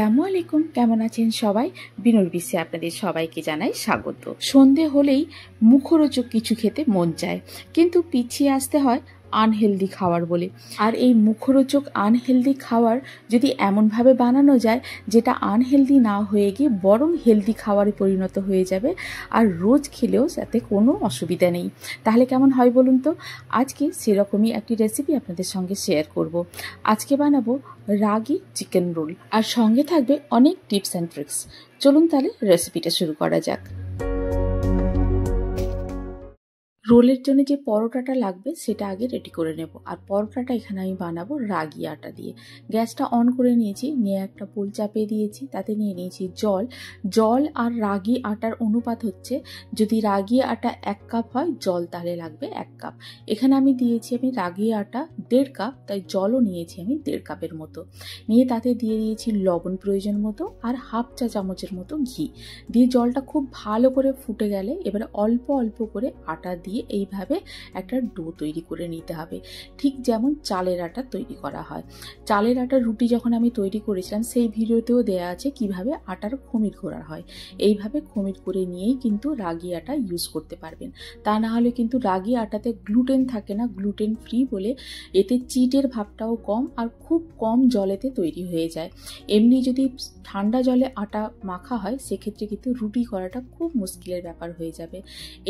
আসসালামু আলাইকুম, কেমন আছেন সবাই? বিনুর বিশ্বে আপনাদের সবাইকে জানাই স্বাগত। সন্ধে হলেই মুখরোচক কিছু খেতে মন চায়, কিন্তু পিছিয়ে আসতে হয় আনহেলদি খাবার বলে। আর এই মুখরোচক আনহেলদি খাবার যদি এমনভাবে বানানো যায় যেটা আনহেলদি না হয়ে গিয়ে বরং হেলদি খাবারে পরিণত হয়ে যাবে, আর রোজ খেলেও যাতে কোনো অসুবিধা নেই, তাহলে কেমন হয় বলুন তো? আজকে সেরকমই একটি রেসিপি আপনাদের সঙ্গে শেয়ার করব। আজকে বানাবো রাগি চিকেন রোল, আর সঙ্গে থাকবে অনেক টিপস অ্যান্ড ট্রিক্স। চলুন তাহলে রেসিপিটা শুরু করা যাক। রোলের জন্য যে পরোটাটা লাগবে সেটা আগে রেডি করে নেব। আর পরোটাটা এখানে আমি বানাবো রাগি আটা দিয়ে। গ্যাসটা অন করে নিয়েছি, নিয়ে একটা পোল চাপিয়ে দিয়েছি, তাতে নিয়ে নিয়েছি জল আর রাগি আটার অনুপাত হচ্ছে, যদি রাগি আটা 1 কাপ হয় জল তাহলে লাগবে 1 কাপ। এখানে আমি দিয়েছি রাগি আটা 1.5 কাপ, তাই জলও নিয়েছি আমি 1.5 কাপের মতো। নিয়ে তাতে দিয়ে দিয়েছি লবণ প্রয়োজন মতো আর হাফ চা চামচের মতো ঘি দিয়ে জলটা খুব ভালো করে ফুটে গেলে এবারে অল্প অল্প করে আটা দিয়ে এইভাবে একটা ডো তৈরি করে নিতে হবে, ঠিক যেমন চালের আটা তৈরি করা হয়। চালের আটার রুটি যখন আমি তৈরি করেছিলাম সেই ভিডিওতেও দেয়া আছে কিভাবে আটার খমির করা হয়। এইভাবে খমির করে নিয়েই কিন্তু রাগি আটা ইউজ করতে পারবেন, তা না হলে কিন্তু রাগি আটাতে গ্লুটেন থাকে না, গ্লুটেন ফ্রি বলে এতে চিটের ভাবটাও কম আর খুব কম জলেতে তৈরি হয়ে যায়। এমনি যদি ঠান্ডা জলে আটা মাখা হয় সেক্ষেত্রে কিন্তু রুটি করাটা খুব মুশকিলের ব্যাপার হয়ে যাবে।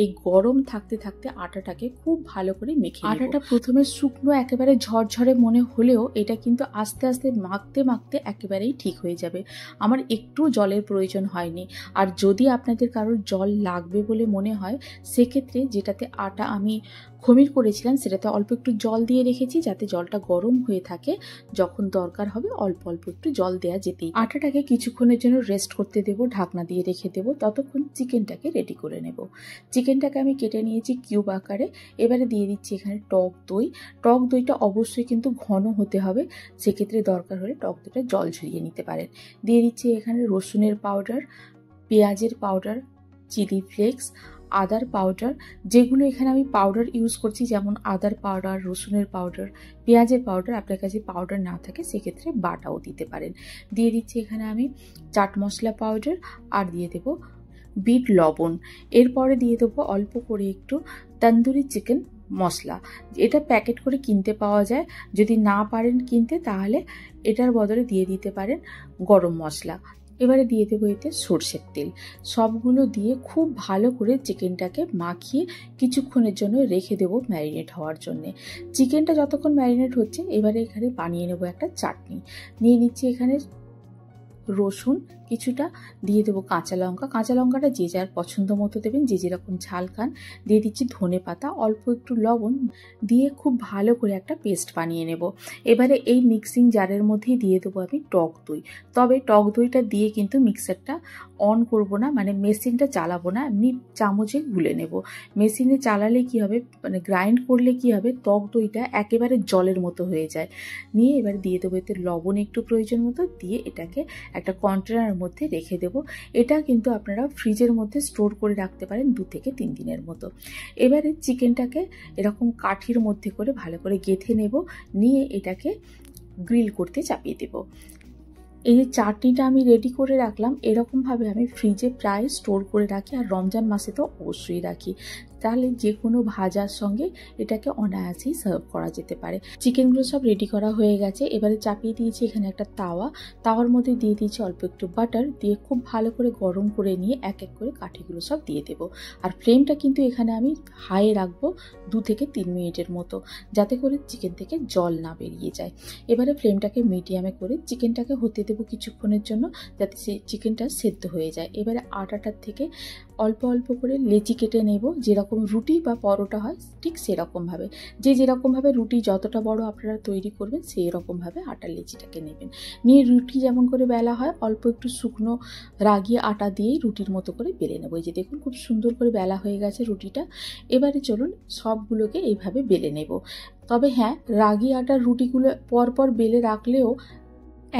এই গরম থাকতে থাকতে আটাটাকে খুব ভালো করে মেখে নেব। আটাটা প্রথমে শুকনো একেবারে ঝরঝরে মনে হলেও এটা কিন্তু আস্তে আস্তে মাখতে মাখতে একেবারেই ঠিক হয়ে যাবে। আমার একটু জলের প্রয়োজন হয়নি। আর যদি আপনাদের কারোর জল লাগবে বলে মনে হয় সেক্ষেত্রে যেটাতে আটা আমি খমির করেছিলাম সেটাতে অল্প একটু জল দিয়ে রেখেছি, যাতে জলটা গরম হয়ে থাকে, যখন দরকার হবে অল্প অল্প একটু জল দেওয়া যেতেই। আটাটাকে কিছুক্ষণের জন্য রেস্ট করতে দেব, ঢাকনা দিয়ে রেখে দেব, ততক্ষণ চিকেনটাকে রেডি করে নেব। চিকেনটাকে আমি কেটে নিয়েছি কিউব আকারে। এবারে দিয়ে দিচ্ছি এখানে টক দইটা অবশ্যই কিন্তু ঘন হতে হবে, সেক্ষেত্রে দরকার হলে টক দইটা জল ঝরিয়ে নিতে পারেন। দিয়ে দিচ্ছি এখানে রসুনের পাউডার, পেঁয়াজের পাউডার, চিলি ফ্লেক্স, আদার পাউডার, যেগুলো এখানে আমি পাউডার ইউজ করছি, যেমন আদার পাউডার, রসুনের পাউডার, পেঁয়াজের পাউডার। আপনার কাছে পাউডার না থাকে সেক্ষেত্রে বাটাও দিতে পারেন। দিয়ে দিচ্ছি এখানে আমি চাট মশলা পাউডার, আর দিয়ে দেবো বিট লবণ। এরপরে দিয়ে দেবো অল্প করে একটু তন্দুরি চিকেন মশলা, এটা প্যাকেট করে কিনতে পাওয়া যায়। যদি না পারেন কিনতে তাহলে এটার বদলে দিয়ে দিতে পারেন গরম মশলা। এবারে দিয়ে দেবো এতে সরষের তেল। সবগুলো দিয়ে খুব ভালো করে চিকেনটাকে মাখিয়ে কিছুক্ষণের জন্য রেখে দেবো ম্যারিনেট হওয়ার জন্যে। চিকেনটা যতক্ষণ ম্যারিনেট হচ্ছে এবারে এখানে বানিয়ে নেবো একটা চাটনি। নিয়ে নিচ্ছি এখানে রসুন কিছুটা, দিয়ে দেবো কাঁচা লঙ্কাটা যে যার পছন্দ মতো দেবেন, যে যেরকম ঝাল খান। দিয়ে দিচ্ছি ধনে পাতা, অল্প একটু লবণ দিয়ে খুব ভালো করে একটা পেস্ট বানিয়ে নেব। এবারে এই মিক্সিং জারের মধ্যেই দিয়ে দেবো আমি টক দই। তবে টক দইটা দিয়ে কিন্তু মিক্সারটা অন করব না, মানে মেশিনটা চালাবো না, এমনি চামচে গুলে নেব। মেশিনে চালালে কি হবে, মানে গ্রাইন্ড করলে কি হবে, টক দইটা একেবারে জলের মতো হয়ে যায়। নিয়ে এবার দিয়ে দেবো এতে লবণ একটু প্রয়োজন মতো, দিয়ে এটাকে একটা কন্টেনারের মধ্যে রেখে দেব। এটা কিন্তু আপনারা ফ্রিজের মধ্যে স্টোর করে রাখতে পারেন 2 থেকে 3 দিনের মতো। এবারে চিকেনটাকে এরকম কাঠির মধ্যে করে ভালো করে গেঁথে নেব, নিয়ে এটাকে গ্রিল করতে চাপিয়ে দেব। এই যে চাটনিটা আমি রেডি করে রাখলাম, এরকমভাবে আমি ফ্রিজে প্রায় স্টোর করে রাখি, আর রমজান মাসে তো অবশ্যই রাখি, তাহলে যে কোনো ভাজার সঙ্গে এটাকে অনায়াসেই সার্ভ করা যেতে পারে। চিকেনগুলো সব রেডি করা হয়ে গেছে। এবারে চাপিয়ে দিয়েছি এখানে একটা তাওয়ার মধ্যে দিয়ে দিয়েছি অল্প একটু বাটার, দিয়ে খুব ভালো করে গরম করে নিয়ে এক এক করে কাঠিগুলো সব দিয়ে দেব। আর ফ্লেমটা কিন্তু এখানে আমি হাই রাখবো 2 থেকে 3 মিনিটের মতো, যাতে করে চিকেন থেকে জল না বেরিয়ে যায়। এবারে ফ্লেমটাকে মিডিয়ামে করে চিকেনটাকে হতে দেবো কিছুক্ষণের জন্য, যাতে চিকেনটা সেদ্ধ হয়ে যায়। এবারে আটাটার থেকে অল্প অল্প করে লেচি কেটে নেব, যেরকম রুটি বা পরোটা হয় ঠিক সেরকমভাবে। যেরকমভাবে রুটি যতটা বড় আপনারা তৈরি করবেন সেই রকমভাবে আটার লেচিটাকে নেবেন। নিয়ে রুটি যেমন করে বেলা হয় অল্প একটু শুকনো রাগি আটা দিয়েই রুটির মতো করে বেলে নেব। এই যে দেখুন খুব সুন্দর করে বেলা হয়ে গেছে রুটিটা। এবারে চলুন সবগুলোকে এইভাবে বেলে নেব। তবে হ্যাঁ, রাগি আটার রুটিগুলো পরপর বেলে রাখলেও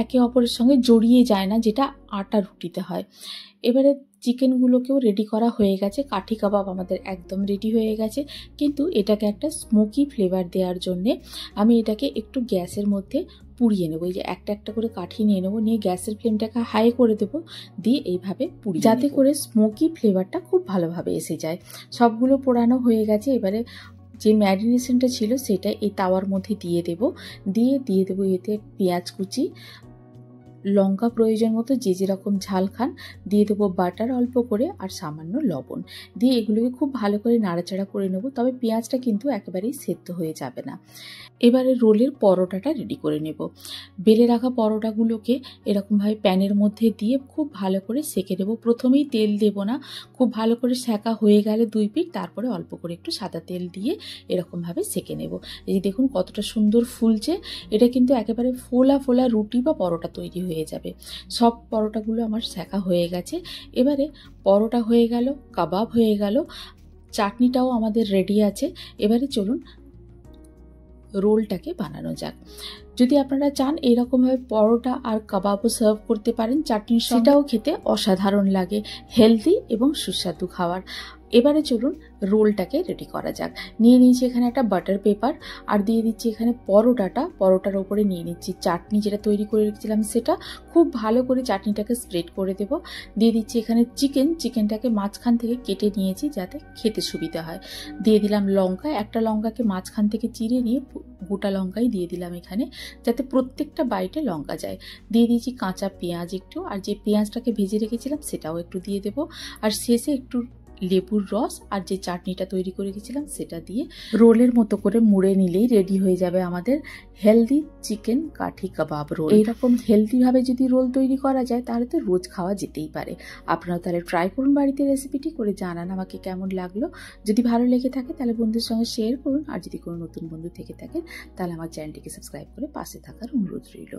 একে অপরের সঙ্গে জড়িয়ে যায় না, যেটা আটা রুটিতে হয়। এবারে চিকেনগুলোকেও রেডি করা হয়ে গেছে, কাঠি কাবাব আমাদের একদম রেডি হয়ে গেছে। কিন্তু এটাকে একটা স্মোকি ফ্লেভার দেওয়ার জন্যে আমি এটাকে একটু গ্যাসের মধ্যে পুড়িয়ে নেবো। এই যে একটা একটা করে কাঠি নিয়ে নেবো, নিয়ে গ্যাসের ফ্লেমটাকে হাই করে দেবো, দিয়ে এইভাবে পুড়িয়ে যাতে করে স্মোকি ফ্লেভারটা খুব ভালোভাবে এসে যায়। সবগুলো পোড়ানো হয়ে গেছে। এবারে যে ম্যারিনেশনটা ছিল সেটা এই তাওয়ার মধ্যে দিয়ে দেবো এতে পেঁয়াজ কুচি, লঙ্কা প্রয়োজন মতো যে যেরকম ঝাল খান, দিয়ে দেবো বাটার অল্প করে আর সামান্য লবণ, দিয়ে এগুলোকে খুব ভালো করে নাড়াচাড়া করে নেবো। তবে পেঁয়াজটা কিন্তু একেবারেই সেদ্ধ হয়ে যাবে না। এবারে রোলের পরোটাটা রেডি করে নেব। বেলে রাখা পরোটাগুলোকে এরকমভাবে প্যানের মধ্যে দিয়ে খুব ভালো করে সেঁকে নেব। প্রথমেই তেল দেব না, খুব ভালো করে সেঁকা হয়ে গেলে 2 পিঠ, তারপরে অল্প করে একটু সাদা তেল দিয়ে এরকমভাবে সেঁকে নেব। এই যে দেখুন কতটা সুন্দর ফুলছে। এটা কিন্তু একেবারে ফোলা ফোলা রুটি বা পরোটা তৈরি হয়ে যাবে। সব পরোটাগুলো আমার সেঁকা হয়ে গেছে। এবারে পরোটা হয়ে গেল, কাবাব হয়ে গেল, চাটনিটাও আমাদের রেডি আছে। এবারে চলুন রোলটাকে বানানো যাক। যদি আপনারা চান এরকমভাবে পরোটা আর কাবাবও সার্ভ করতে পারেন চাটনির, সেটাও খেতে অসাধারণ লাগে, হেলদি এবং সুস্বাদু খাবার। এবারে চলুন রোলটাকে রেডি করা যাক। নিয়ে নিয়েছি এখানে একটা বাটার পেপার, আর দিয়ে দিচ্ছি এখানে পরোটার ওপরে নিয়ে নিচ্ছি চাটনি যেটা তৈরি করে রেখেছিলাম সেটা। খুব ভালো করে চাটনিটাকে স্প্রেড করে দেব। দিয়ে দিচ্ছি এখানে চিকেনটাকে মাঝখান থেকে কেটে নিয়েছি যাতে খেতে সুবিধা হয়। দিয়ে দিলাম লঙ্কা, একটা লঙ্কাকে মাঝখান থেকে চিড়ে নিয়ে গোটা লঙ্কাই দিয়ে দিলাম এখানে, যাতে প্রত্যেকটা বাইটে লঙ্কা যায়। দিয়ে দিয়েছি কাঁচা পেঁয়াজ একটু, আর যে পেঁয়াজটাকে ভেজে রেখেছিলাম সেটাও একটু দিয়ে দেবো। আর শেষে একটু লেবুর রস আর যে চাটনিটা তৈরি করে রেখেছিলাম সেটা দিয়ে রোলের মতো করে মুড়ে নিলেই রেডি হয়ে যাবে আমাদের হেলদি চিকেন কাঠি কাবাব রোল। এইরকম হেলদিভাবে যদি রোল তৈরি করা যায় তাহলে তো রোজ খাওয়া যেতেই পারে। আপনারা তাহলে ট্রাই করুন বাড়িতে, রেসিপিটি করে জানান আমাকে কেমন লাগলো। যদি ভালো লেগে থাকে তাহলে বন্ধুর সঙ্গে শেয়ার করুন, আর যদি কোনো নতুন বন্ধু থেকে থাকেন তাহলে আমার চ্যানেলটিকে সাবস্ক্রাইব করে পাশে থাকার অনুরোধ রইল।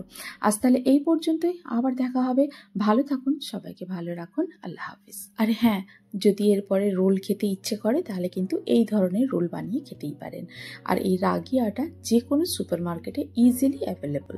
আজ তাহলে এই পর্যন্তই, আবার দেখা হবে। ভালো থাকুন, সবাইকে ভালো রাখুন, আল্লাহ হাফিজ। আর হ্যাঁ, যদি এরপরে রোল খেতে ইচ্ছে করে তাহলে কিন্তু এই ধরনের রোল বানিয়ে খেতেই পারেন। আর এই রাগি আটা যে কোনো সুপার মার্কেটে ইজিলি অ্যাভেলেবল।